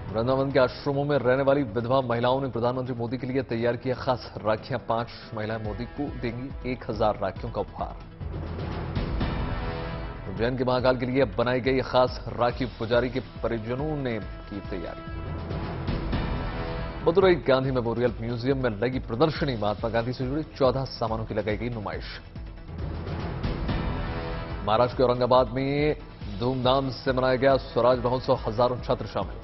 वृंदावन के आश्रमों में रहने वाली विधवा महिलाओं ने प्रधानमंत्री मोदी के लिए तैयार किया खास राखियां। 5 महिलाएं मोदी को देंगी 1000 राखियों का उपहार। उज्जैन के महाकाल के लिए बनाई गई खास राखी, पुजारी के परिजनों ने की तैयारी। मदुरई गांधी मेमोरियल म्यूजियम में लगी प्रदर्शनी, महात्मा गांधी से जुड़े 14 सामानों की लगाई गई नुमाइश। महाराष्ट्र के औरंगाबाद में धूमधाम से मनाया गया स्वराज महोत्सव, हजारों छात्र शामिल।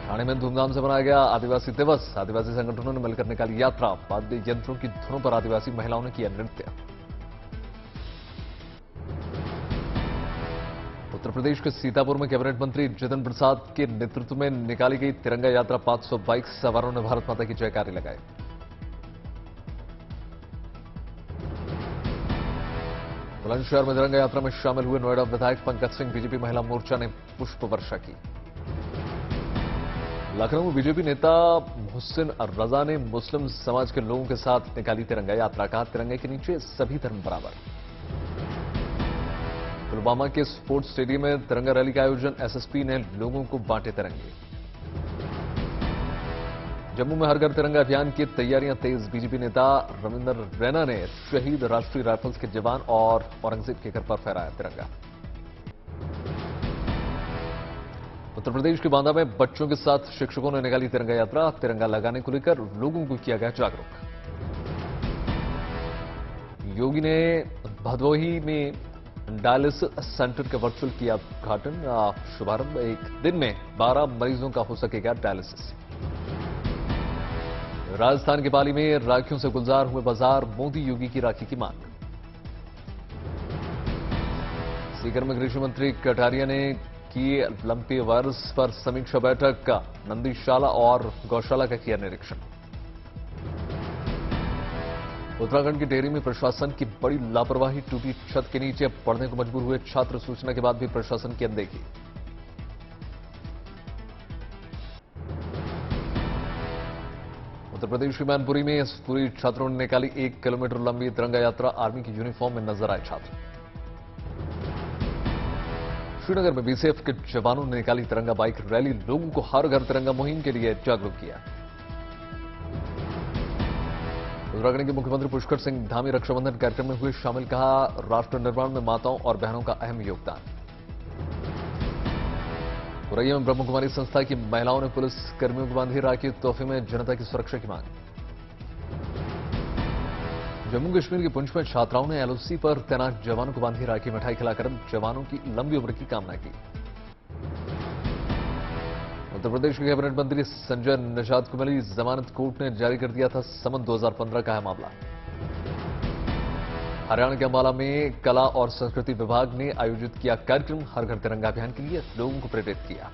ठाणे में धूमधाम से मनाया गया आदिवासी दिवस, आदिवासी संगठनों ने मिलकर निकाली यात्रा। वाद्य यंत्रों की धुनों पर आदिवासी महिलाओं ने किया नृत्य। उत्तर प्रदेश के सीतापुर में कैबिनेट मंत्री जितिन प्रसाद के नेतृत्व में निकाली गई तिरंगा यात्रा, 500 बाइक सवारों ने भारत माता की जयकारी लगाई। बुलंदशहर में तिरंगा यात्रा में शामिल हुए नोएडा विधायक पंकज सिंह। बीजेपी महिला मोर्चा ने पुष्प वर्षा की। लखनऊ में बीजेपी नेता मोहसिन रजा ने मुस्लिम समाज के लोगों के साथ निकाली तिरंगा यात्रा। कहा, तिरंगे के नीचे सभी धर्म बराबर। पुलवामा के स्पोर्ट्स स्टेडियम में तिरंगा रैली का आयोजन, एसएसपी ने लोगों को बांटे तिरंगे। जम्मू में हर घर तिरंगा अभियान की तैयारियां तेज। बीजेपी नेता रविंदर रैना ने शहीद राष्ट्रीय राइफल्स के जवान और औरंगजेब के घर पर फहराया तिरंगा। उत्तर प्रदेश के बांदा में बच्चों के साथ शिक्षकों ने निकाली तिरंगा यात्रा। तिरंगा लगाने को लेकर लोगों को किया गया जागरूक। योगी ने भदोही में डायलिसिस सेंटर का वर्चुअल किया उद्घाटन, शुभारंभ। एक दिन में 12 मरीजों का हो सकेगा डायलिसिस। राजस्थान के पाली में राखियों से गुलजार हुए बाजार, मोदी योगी की राखी की मांग। सीकर में कृषि मंत्री कटारिया ने की लंपी वायरस पर समीक्षा बैठक का, नंदीशाला और गौशाला का किया निरीक्षण। उत्तराखंड की डेयरी में प्रशासन की बड़ी लापरवाही, टूटी छत के नीचे पढ़ने को मजबूर हुए छात्र। सूचना के बाद भी प्रशासन की अनदेखी। उत्तर प्रदेश के मैनपुरी में स्कूली छात्रों ने निकाली 1 किलोमीटर लंबी तिरंगा यात्रा। आर्मी की यूनिफॉर्म में नजर आए छात्र। श्रीनगर में बीसीएफ के जवानों ने निकाली तिरंगा बाइक रैली, लोगों को हर घर तिरंगा मुहिम के लिए जागरूक किया। उत्तराखंड के मुख्यमंत्री पुष्कर सिंह धामी रक्षाबंधन कार्यक्रम में हुए शामिल। कहा, राष्ट्र निर्माण में माताओं और बहनों का अहम योगदान। उरैया में ब्रह्म कुमारी संस्था की महिलाओं ने पुलिस कर्मियों को बांधी राखी, तोहफे में जनता की सुरक्षा की मांग। जम्मू कश्मीर के पुंछ में छात्राओं ने एलओसी पर तैनात जवानों को बांधी राखी, मिठाई खिलाकर जवानों की लंबी उम्र की कामना की। उत्तर प्रदेश के कैबिनेट मंत्री संजय निषाद को मिली जमानत, कोर्ट ने जारी कर दिया था समन। 2015 का है मामला। हरियाणा के अंबाला में कला और संस्कृति विभाग ने आयोजित किया कार्यक्रम, हर घर तिरंगा अभियान के लिए लोगों को प्रेरित किया।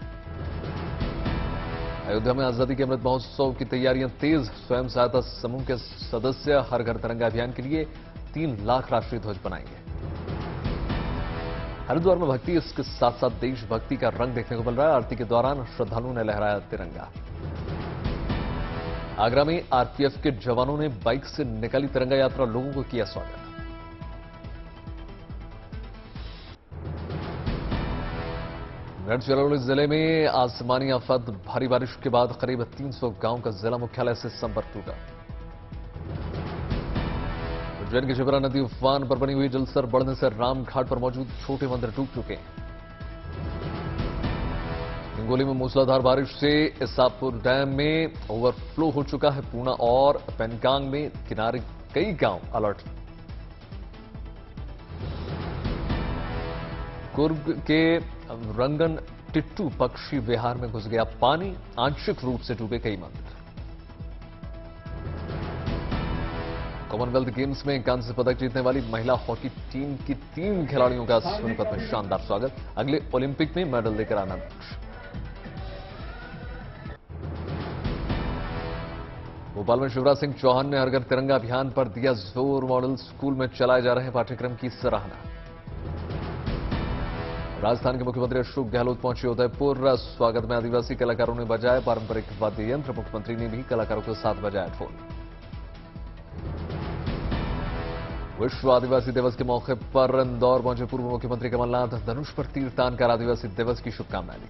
अयोध्या में आजादी के अमृत महोत्सव की तैयारियां तेज। स्वयं सहायता समूह के सदस्य हर घर तिरंगा अभियान के लिए 3 लाख राष्ट्रीय ध्वज बनाएंगे। हरिद्वार में भक्ति, इसके साथ साथ देशभक्ति का रंग देखने को मिल रहा है। आरती के दौरान श्रद्धालुओं ने लहराया तिरंगा। आगरा में आरपीएफ के जवानों ने बाइक से निकाली तिरंगा यात्रा, लोगों को किया स्वागत। गढ़चिरौली जिले में आसमानी आफत, भारी बारिश के बाद करीब 300 गांव का जिला मुख्यालय से संपर्क टूटा। उज्जैन की शिप्रा नदी उफान पर बनी हुई, जलस्तर बढ़ने से रामघाट पर मौजूद छोटे मंदिर डूब चुके हैं। हिंगोली में मूसलाधार बारिश से इसापुर डैम में ओवरफ्लो हो चुका है। पूना और पेनकांग में किनारे कई गांव अलर्ट। कुर्ग के रंगन टिट्टू पक्षी विहार में घुस गया पानी, आंशिक रूप से डूबे कई मंदिर। कॉमनवेल्थ गेम्स में कांस्य पदक जीतने वाली महिला हॉकी टीम की 3 खिलाड़ियों का सोनीपत में शानदार स्वागत। अगले ओलंपिक में मेडल लेकर आना लक्ष्य। भोपाल में शिवराज सिंह चौहान ने हर घर तिरंगा अभियान पर दिया जोर। मॉडल स्कूल में चलाए जा रहे पाठ्यक्रम की सराहना। राजस्थान के मुख्यमंत्री अशोक गहलोत पहुंचे उदयपुर। स्वागत में आदिवासी कलाकारों ने बजाए पारंपरिक वाद्य यंत्र। मुख्यमंत्री ने भी कलाकारों के साथ बजाया ढोल। विश्व आदिवासी दिवस के मौके पर इंदौर पहुंचे पूर्व मुख्यमंत्री कमलनाथ। धनुष पर तीर तानकर आदिवासी दिवस की शुभकामनाएं दी।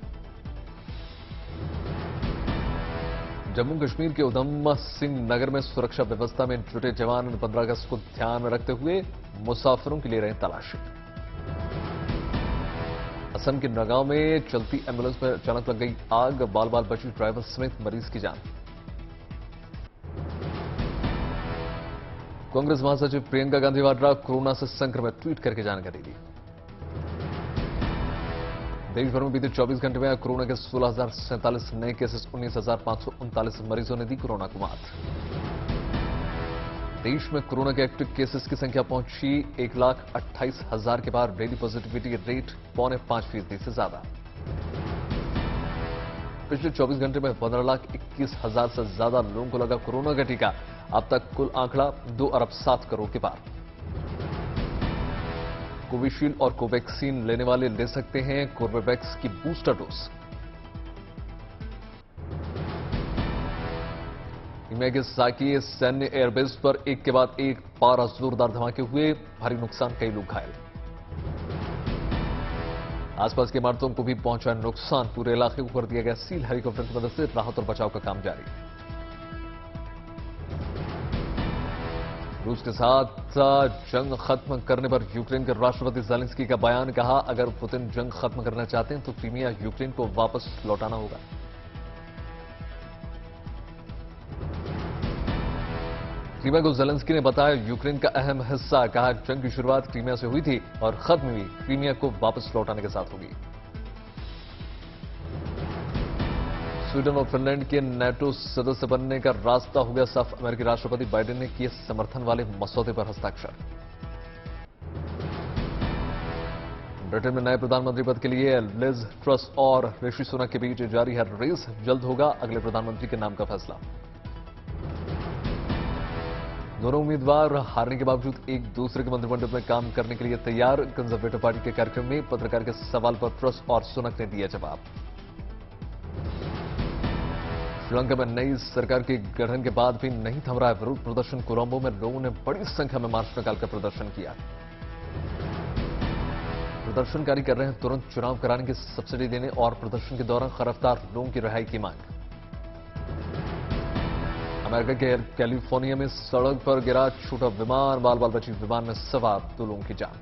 जम्मू कश्मीर के उधम सिंह नगर में सुरक्षा व्यवस्था में जुटे जवान 15 अगस्त को ध्यान में रखते हुए मुसाफिरों की ले रहे हैं तलाशी। असम के नगांव में चलती एम्बुलेंस में अचानक लग गई आग, बाल बाल बची ड्राइवर समेत मरीज की जान। कांग्रेस महासचिव प्रियंका गांधी वाड्रा कोरोना से संक्रमित, ट्वीट करके जानकारी दी। देश भर में बीते 24 घंटे में कोरोना के 16,047 नए केसेस, 19,539 मरीजों ने दी कोरोना को मात। देश में कोरोना के एक्टिव केसेस की संख्या पहुंची 1,28,000 के पार। डेली पॉजिटिविटी रेट 4.5% से ज्यादा। पिछले 24 घंटे में 15,21,000 से ज्यादा लोगों को लगा कोरोना का टीका। अब तक कुल आंकड़ा 2 अरब 7 करोड़ के पार। कोविशील्ड और कोवैक्सीन लेने वाले ले सकते हैं कोर्बेवैक्स की बूस्टर डोज। हिमालय के साकी सैन्य एयरबेस पर एक के बाद एक 12 जोरदार धमाके हुए, भारी नुकसान, कई लोग घायल। आसपास की इमारतों को भी पहुंचा नुकसान, पूरे इलाके को कर दिया गया सील। हेलीकॉप्टर की मदद से राहत और बचाव का काम जारी। रूस के साथ जंग खत्म करने पर यूक्रेन के राष्ट्रपति ज़ेलेंस्की का बयान, कहा अगर पुतिन जंग खत्म करना चाहते हैं तो क्रीमिया यूक्रेन को वापस लौटाना होगा। क्रीमिया को ज़ेलेंस्की ने बताया यूक्रेन का अहम हिस्सा, कहा जंग की शुरुआत क्रीमिया से हुई थी और खत्म भी क्रीमिया को वापस लौटाने के साथ होगी। स्वीडन और फिनलैंड के नेटो सदस्य बनने का रास्ता हो गया साफ। अमेरिकी राष्ट्रपति बाइडेन ने किए समर्थन वाले मसौदे पर हस्ताक्षर। ब्रिटेन में नए प्रधानमंत्री पद के लिए लिज ट्रस और ऋषि सुनक के बीच जारी है रेस। जल्द होगा अगले प्रधानमंत्री के नाम का फैसला। दोनों उम्मीदवार हारने के बावजूद एक दूसरे के मंत्रिमंडल में काम करने के लिए तैयार। कंजर्वेटिव पार्टी के कार्यक्रम में पत्रकार के सवाल पर ट्रस और सुनक ने दिया जवाब। श्रीलंका में नई सरकार के गठन के बाद भी नहीं थम रहा है विरोध प्रदर्शन। कोलंबो में लोगों ने बड़ी संख्या में मार्च निकालकर प्रदर्शन किया। प्रदर्शनकारी कर रहे हैं तुरंत चुनाव कराने की सब्सिडी देने और प्रदर्शन के दौरान गिरफ्तार लोगों की रिहाई की मांग। अमेरिका के कैलिफोर्निया में सड़क पर गिरा छोटा विमान, बाल बाल बची विमान में सवार 2 लोगों की जान।